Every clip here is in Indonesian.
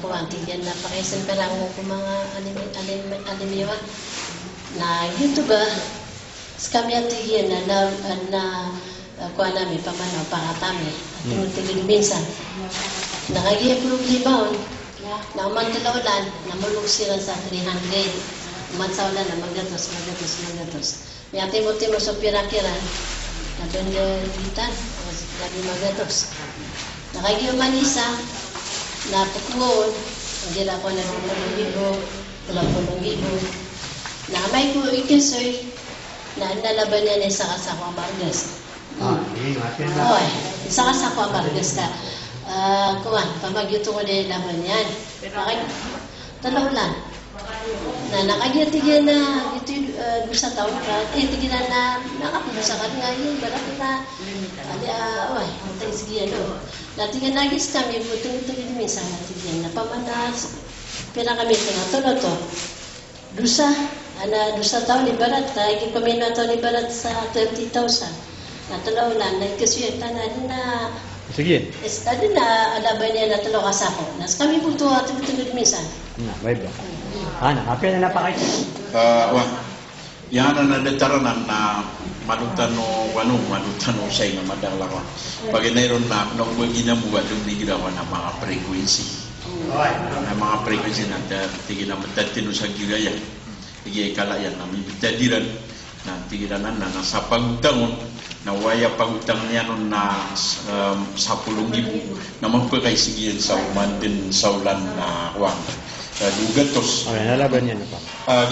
kumantigan na pakaisan perang ko mga alimiwa na YouTube ba kami atigian na kuha namin pamanaw pangatami at tingin minsan nakagaya po libaon na umantalawalan na mulog sila sa 300 umansawalan na magatos may atimo-timo sa pirakiran na benditan lagi magatos nakagaya manisa na pukuon hindi na ako na 10,000 na may ko ikisoy na nalaban niya sa kasako ang Bargas. Oy, sa kasako ang Bargas ka. Kuwan, pamagyuto ko na laban yan. Talaw lang. Na nakagitigyan na ito sa taon ka, tigyan na nakapuno sa kanya yun, barat na, oy, matay sige ano. Natigyan nagis kami, putong-tugin minsan natigyan na pamanas. Pina kami tinatulog to. Dusa taon ni barat, tayo kami na taon ni barat sa 30,000. Natulaw lang, nagkasuyata na sige. Tadi na alaban niya na tulaw kasako. Nas kami po ito tugod minsan. Baik ba? Apa yang napakai? Yang na detaranan na manutano sa nga madalawa. Pag mayroon na nung ginamuwa dum di ginawa na mga frequency. Na mga frequency na tigil na matatino sa gigaya. Tigil kala yan na mibitadiran na tigilanan na nasa pagtangon na waya pagutang niya na 10,000 na magpakay sigiyan sa umandin sa ulan na wang. Dugatos. Nalaban niya na pa.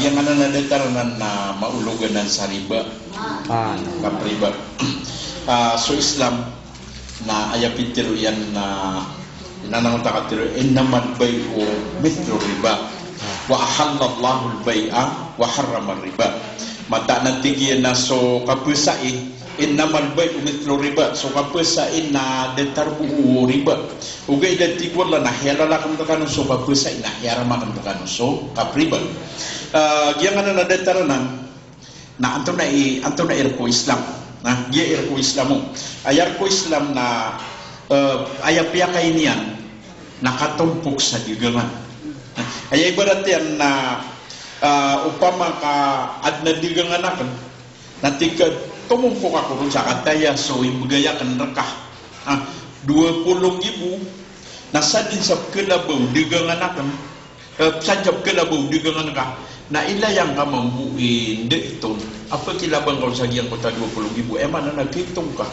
Yang na detaranan na maulugan sa riba. Kapriba. So Islam na ayapitiro yan na nanangutakatiro innamal bay'u mithlu riba wa ahallallahu al-bay'a wa harrama riba. Mata natigyan na so kapusai innamal bay'u mithlu riba. So kapusai na detarbu riba. Ugay detigwala na halala kam takano so kapusai na yarama kam takano so kapriba. Yang na detaranan na anto na irko Islam. Nah, dia irko Islamu. Ayar ko Islam na ayapya kay niyan nakatumpok sa digangan. Ay ibarat yan na upama ka adna digangan akan natika tumumpok ako ron sa kataya so ibigaya kan rekah 20,000 nasa din sa kelabaw digangan akan sajab kelabaw digangan ka na ilayang ka mambuin de ito apa kilabang kau sagiang kota 20,000 emang na nagkitong ka.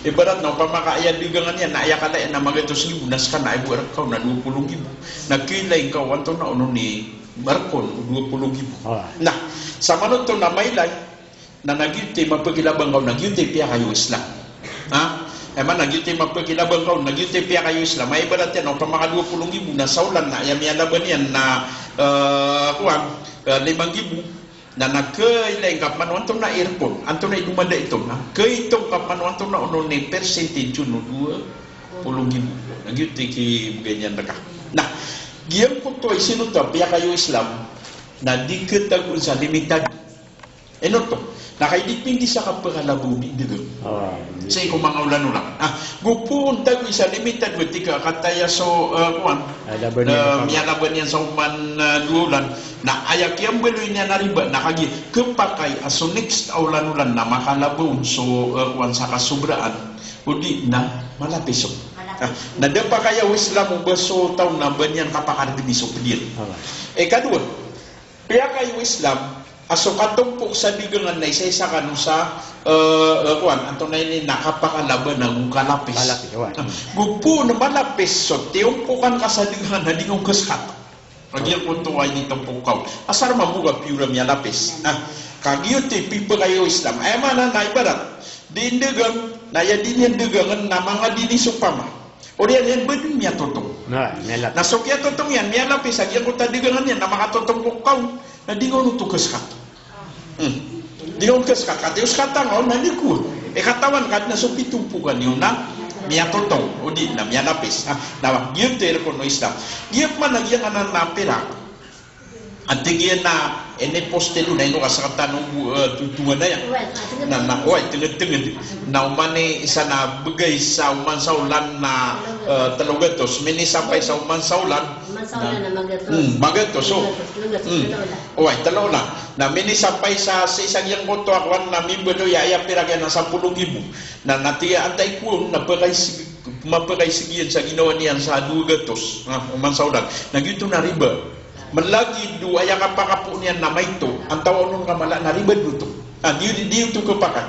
Ibarat na pamakaayad digangan yan na ayakala yan na magatos libo naskan na ibu kau na 20,000 nagkilay kau anto na uno ni Barkon 20,000 nah sama nito na mailay na nagyuti mapagkilabang kau nagyuti piya kayo Islam emang nagyuti mapagkilabang kau nagyuti piya kayo Islam may ibarat yan o pamaka 20,000 na saulan na yamialaban yan na 5,000 na nagkailay kapan anto na airport anto na idumanda ito na kaitong kapan anto na uno ni percentage no 20,000 nagyuti ki ganyan na ka nah giyang ko to sino to piya kayo Islam na di ketag sa limited to nakaidipindi sa kapagalabu di dito sa iko mga ulan-ulan gupun tago isa limited ketika kataya so miyalaban yan sa uman duulan na ayak yang beloy niya nariba nakagi kepakai aso next ulan-ulan na makalabon so sa kasubraan udi na malapiso na dapa kaya Islam mo baso taon na banyan kapakardibiso pedir kadua piya kayo Islam aso katumpok sa digangan na isa-isa kanu sa anto na ini nakapakalaban ng kalapis gupo na malapis so tiumpukan ka sa digangan na dingong kaskat Agil po ito ay nitong pukaw. Asar mabuga piura miya lapis. Kagiyot pipa kayo Islam. Ay mana na ibarat. Dindegang, naya din yan degangan na mga dinisupama. O diyan yan ba din miya totong? Nasok yan totong yan. Miya lapis. Agil ko tadigangan yan na mga totong pukaw. Na di ko nutukas ka. Di ko nutukas ka. Katius katang o nalikul. Katawan kat na supitumpukan yun na. Miya totong, o di na miya lapis. Nawa, giyot tayo ko no Islam. Giyot man nagyang anan na pira. Antigian na ene poste do na ino kasakata nung tutungan na yan. Na oy tinged na umani isa na bagay sa umansaulan na talogatos mini sampai sa umansaulan Mansaulan na magatos. magatos so oy talola na mini sampai sa isang yang koto akwan na mimbo do ya piragyan na 10,000 na natiya antay ko na mapagay sigiyan sa ginawa niyan sa 200 umansaulan nagito na riba melagi dua yang kapakapu niyan na may to ang tawon nung kamala na riba duto di to kapakan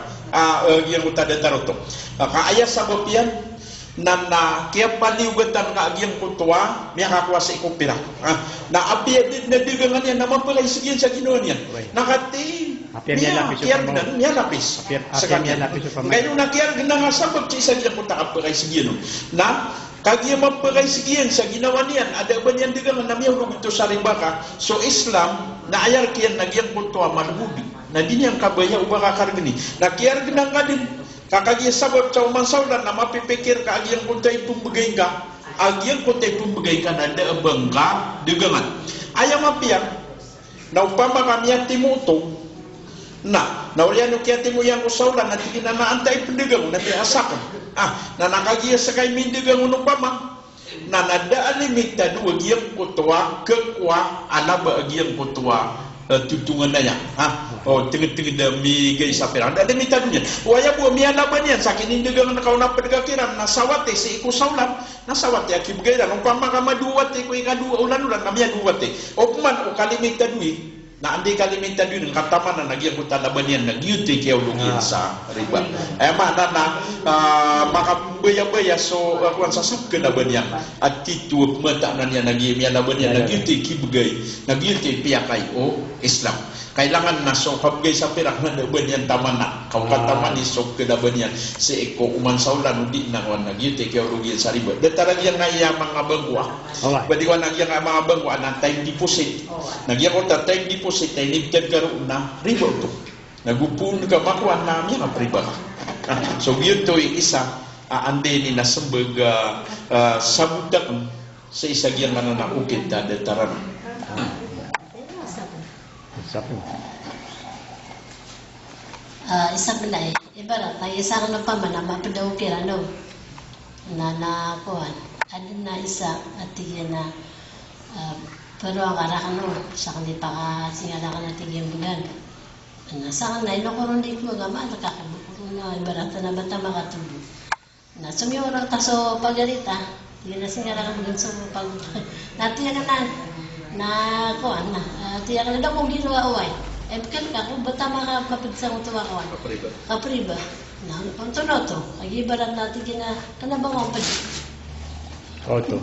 yang utada taroto kaaya sabab yan na kaya paliugatan ka agyang kutuwa miya kakuha sa ikupira na apiya din na digangan yan na mapalay sigiyan sa ginawa niyan nakati miya lapis sa kanya ngayon na kaya nga sabab sa isa niya kung takapalay sigiyan na kagya mapagay sigiyan sa ginawa niyan ada ba niyan digangan na miya ito sa ribaka so Islam na ayar kiyan nagyang kutuwa malubig na din yang kabaya ubah kakargani na kiyar ginang nga din kakagya sabab sa umansaulan na mapipikir ka agyang kuntay pumbagay ka agyang kuntay pumbagay ka na daabang ka digangan ayaw mapiyak na upama kami at timuto na ulian kaya timu yang usaulan na tigin na naantay pendigang na tiasakan na nakagya sa kay mindigang upama na nadaalimita duwag yung kutuwa kekwa alaba agyang kutuwa tutungan na yan tingin-tingin na migay sa pirang ada mita dunya waya buwa miya laban yan sa kinindigang na kauna pedagakiran nasawate si ikusaulan nasawate akibigay na nung pamakamadduwate ko ikadua ulan-ulan na miya duwate o kuman o kalimita duwi na andi kalimita duwi ng kataman na nagyang kutalaban yan nagyuti kaya ulungin sa riba mana na makabaya-baya so kuwan sa subka na ba niya at tituwa mata na niya nagyang laban yan nagyuti kibigay nagyuti piyakay o Islam kailangan na so kabgay sa pirak na daban yan taman na kautaman ni so kedaban yan si eko umansaulan di na wan nagyute kaya rugian sa riba detaran yang nga mga bangwa pwede ko nagyang mga bangwa na time deposit nagyang ko ta time deposit ay nibtad karoon na riba to nagupun ka makuan na mga riba so yun to isa ande ni na sembag sabudak sa isagyang nga na ukit na detaran isa pala ibarat ay isa ka na pa man na mapadaukir na kuhan adin na isa at tigyan na pero ang arakan sa kandi pa ka singala ka na tigyan bulan sa kan na inukurong di ko gama nakakabukuro na ibarat na bata makatulo na sumiyorang taso pagarita tigyan na singala ka bulan sa pag natiyan ka na kuhan na tiyak na daw kung ginawa uway kan ka kung bata makapapidsang ito ako kapriba na kung to agibarat natin kina kanabang ang pag to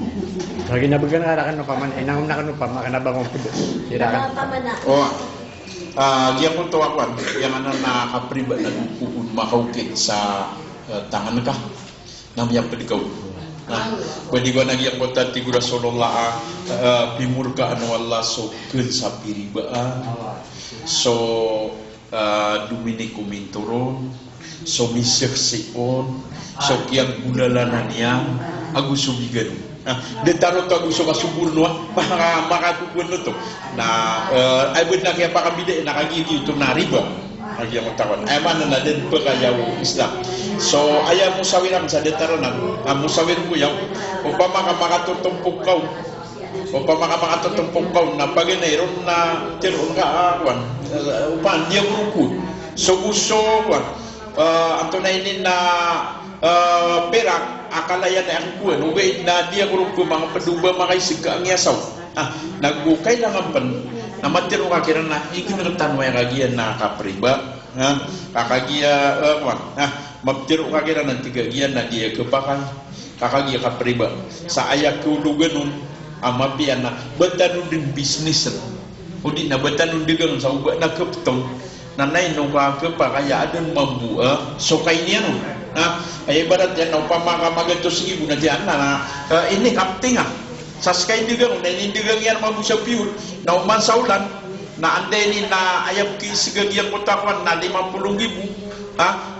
lagi nabagan nga rakan no paman inang na pa makanabang ang pag sirakan giya kung to ako yang na kapriba na upun makaukit sa tangan ka namanya pedikaw pwede ko nagyang kota tigura sololaa pimurka anu Allah so kun sa piribaan so Dominico Minturon so misir siyon so kiyang bulalanan niya aguso bigan detaro to aguso kasubur no makatubuan no to na ay bud na kaya pakabide nakagigi ito na riba agyang utawan ay man na din pagayaw Islam so ayaw mo sawiran sa detaro na musawir ko yaw upama ka makatutumpok kaw na paginayron na tiron ka awan upan dia berukut so gusto anto na inin na perak akalayan na ang kuwan ugay na dia berukut mga paduba makaisig ka ang yasaw nagbukay lang ang pan na matiro ka kira na ikinagtan mo yung kagiyan na kapriba kakagiya maptiro ka kira ng tigagiyan na dia kepakan kakagiya kapriba sa ayak kulugan nun amapian na batanun din bisnis udi na batanun digang sa uba na kaptong nanay nung ka kaya adun mambua so kay niya no ay ibarat yan na pamakamagatos ibu na diyan na ini kapting sa skay digang na inindigang yan mabusa piul na umansaulan na andeni na ayam kisigagyang kotakwan na 50,000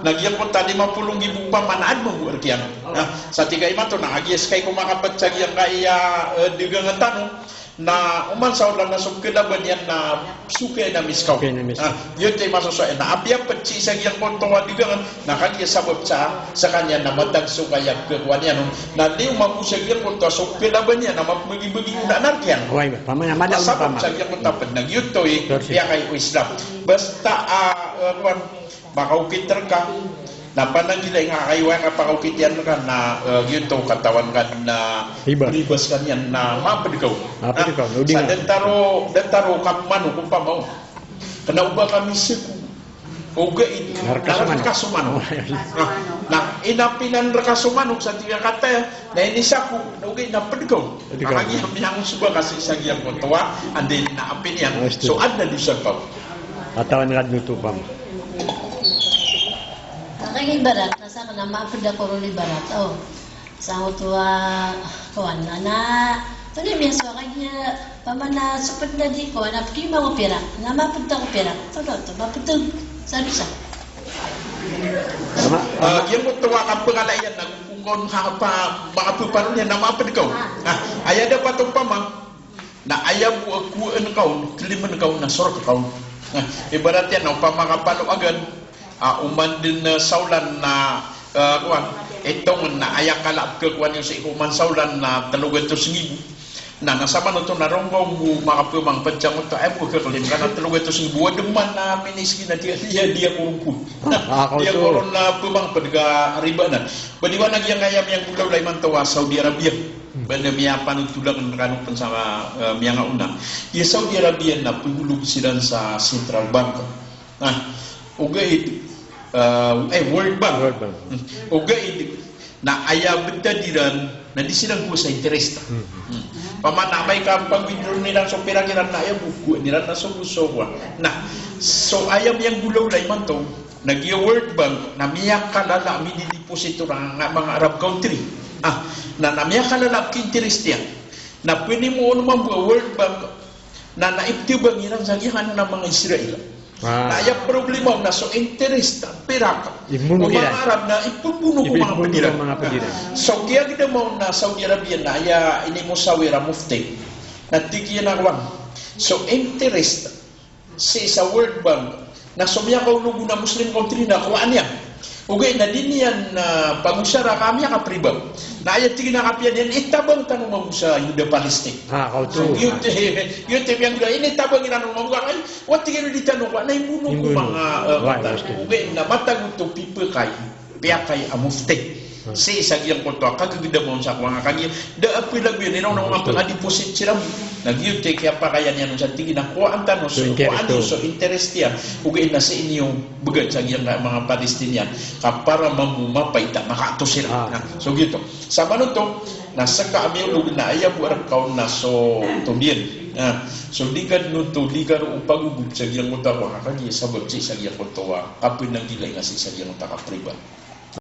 nagyang konta 50,000 pa manad mo buarkian sa tigay mato na agies kay kumakapatsag yang kaya digang tanong na uman sa ulan na sukelaban yan na suke na miskaw. Suke na miskaw. Yun tayo masusaya na apya pagsi sa giyang kontawa digangan na kanya sabot sa kanya na matag sukaya kekuan yan na liw mapu sa giyang kontawa sukelaban yan na mapumagi-bagi na anarkiyan. Huwag ba? Pamana madaw na Sabot pama. sa giyang kontawa nagyut to piya kay Islam. Basta makaukit ka na panangilay nga kaywa ka pakaukitian ka na yun to katawan ka na ribas ka niyan na mapadikaw. Mapadikaw. Sa dentaro kapmano kung pamaw. Kana uba kami siku. Uga narkasumano. Na inapinan rakasumano sa tiga kata na inisaku na uga napadikaw. Kakagi yang suba kasi sa giyang kontawa andi na apin yan. So adna dusa pa. Katawan nila nuto pama. Kaya barat, nasa ka na mapida ko rin barat. Oh, sa ko tuwa, kawan na. Tuloy miya so kanya, pamana supad na di ko, na kaya mga pera, na mapida ko pera. Tulo, mapida, sabi siya. Yang mo tuwa ka pangalayan na kung mga puparon niya na mapid ka. Aya da patong pama, na ayaw mo akuan ka, kiliman ka na sorok ka. Ibarat yan, pamakapalo agad, uman din saulan na itong na ayak kalap kekuan yung sa ikuman saulan na 300,000 na nasama na ito naronggaw mo makapumang padyang ito ay mo kakalin ka na 300,000 waduman na miniski na dia kurungkun dia kurun na pumang padga ribanan badiwanag yang ayam yang gulaw lay mantawa Saudi Arabia banda miya panutulang kanong sama miya nga una ya Saudi Arabia na pulog sila sa Central Bank uga ito World Bank. Uga ini na aya bedadiran na di silang ko sa interest. Pamanamay ka pag withdraw nila so pera nila na aya buku nila na so Nah, so ayam yang gulaw lay man to nag World Bank na miyak kalala mi deposito nga mga Arab country. Na namiyak kalala interest yan. Na pwede mo naman World Bank na naiptibang ilang sagihan ng mga Israel. Na aya problema na so interest pera ka. Mga Arab na ipupuno ko mga pediran. So kaya kita mo na Saudi Arabia na aya ini mo sawira mufti. Na tigyan na wang. So interest sa World Bank na sumya ka ulugo na Muslim country na kuwaan yan. Okay, na din yan pag-usara kami ka pribab. Na ayat tigin na kapiyan yan, itabang tanong mo sa Yuda Palestine. Kauto. Yun yung gula, initabang inanong mo ay, wat tigin di tanong ko, na imuno ko mga okay, na matagot to people kay, piyak kay amufte. Si isa giyang konto, kagagida mo sa mga kanya, da apilag yun, inaw na mga deposit siram. Nagyute kaya pa kaya niya nung sa tingin na kuhaan tanong, so kuhaan yun, so interest yan, ugay na sa inyong bagay sa giyang mga Palestinian, para mamumapay ta, makaato sila. So gito. Sama nun to, nasa kami yung na ayaw buwarang kaon na so tumien. So ligan nun to, ligan upagugub sa giyang konto, kakagya sabot sa giyang konto, kapoy nang gilay nga sa giyang konto kapriba.